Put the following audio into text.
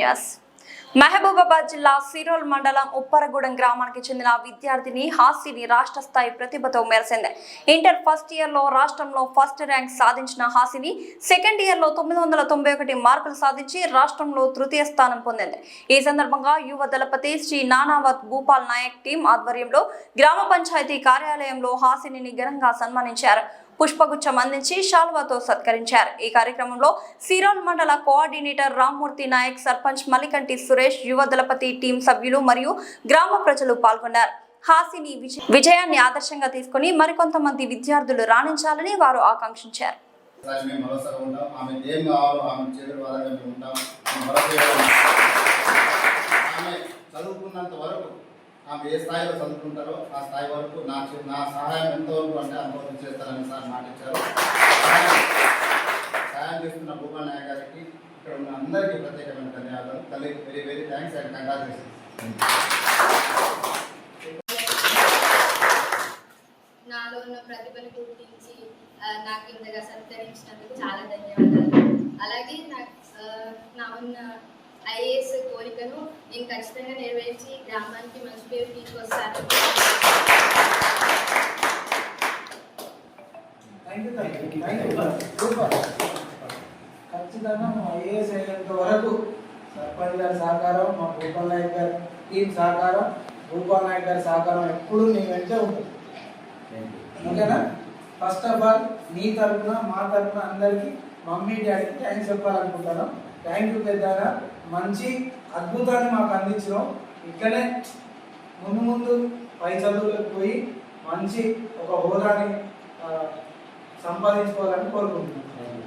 News. Mahabubabad జిల్లా సిరోల్ మండలం ఉప్పరగూడెం గ్రామానికి చెందిన విద్యార్థిని హాసిని రాష్ట్ర స్థాయి ప్రతిభతో మెరిసింది. ఇంటర్ ఫస్ట్ ఇయర్ లో రాష్ట్రంలో ఫస్ట్ ర్యాంక్ సాధించిన హాసిని సెకండ్ ఇయర్ లో 991 మార్కులు సాధించి రాష్ట్రంలో తృతీయ స్థానం పొందింది. ఈ సందర్భంగా యువ దళపతి శ్రీ నానావత్ భూపాల్ నాయక్ టీం ఆధ్వర్యంలో గ్రామ పంచాయతీ కార్యాలయంలో హాసిని ఘనంగా సన్మానించారు. పుష్పగుచ్చం అందించి శాల్వాతో సత్కరించారు. ఈ కార్యక్రమంలో సిరోల్ మండల కోఆర్డినేటర్ రామ్మూర్తి నాయక్, సర్పంచ్ మలికంటి సురేష్, యువ దళపతి టీం సభ్యులు మరియు గ్రామ ప్రజలు పాల్గొన్నారు. హాసిని విజయాన్ని ఆదర్శంగా తీసుకుని మరికొంతమంది విద్యార్థులు రాణించాలని వారు ఆకాంక్షించారు. ఆమె ఏ స్థాయిలో చదువుకుంటారో ఆ స్థాయి వరకు నా సహాయం ఎంతవరకు అంటే అంతవరకు చేస్తారని సార్ మాట ఇచ్చారు. సహాయం చేస్తున్న భూపాల్ నాయక్ గారికి, ఇక్కడ ఉన్న అందరికీ ప్రత్యేకమైన ధన్యవాదాలు. తల్లి very very thanks and congratulations. నాలో ఉన్న ప్రతిభను గుర్తించి నాకు ఇంతగా సత్కరించినందుకు చాలా ధన్యవాదాలు. అలాగే నా ఉన్న ఐఏఎస్ కోరికను నేను ఖచ్చితంగా నెరవేర్చి గ్రామానికి మంచి పేరు తీసుకొస్తాను. ఖచ్చితంగా మా ఐఏఎస్ అయ్యేంత వరకు సర్పంచ్ గారి సహకారం, మా భూపాల్ నాయక్ గారి టీం సహకారం, భూపాల్ నాయక్ గారి సహకారం ఎప్పుడు నీ వెంటే ఉంటుంది. ఓకేనా? ఫస్ట్ ఆఫ్ ఆల్ మీ తరఫున మా తరఫున అందరికీ మమ్మీ డాడీకి థ్యాంక్స్ చెప్పాలనుకుంటాను. థ్యాంక్ యూ పెద్దగా, మంచి అద్భుతాన్ని మాకు అందించడం. ఇక్కడే ముందు పై చదువులకు పోయి మంచి ఒక హోదాని సంపాదించుకోవాలని కోరుకుంటున్నాను.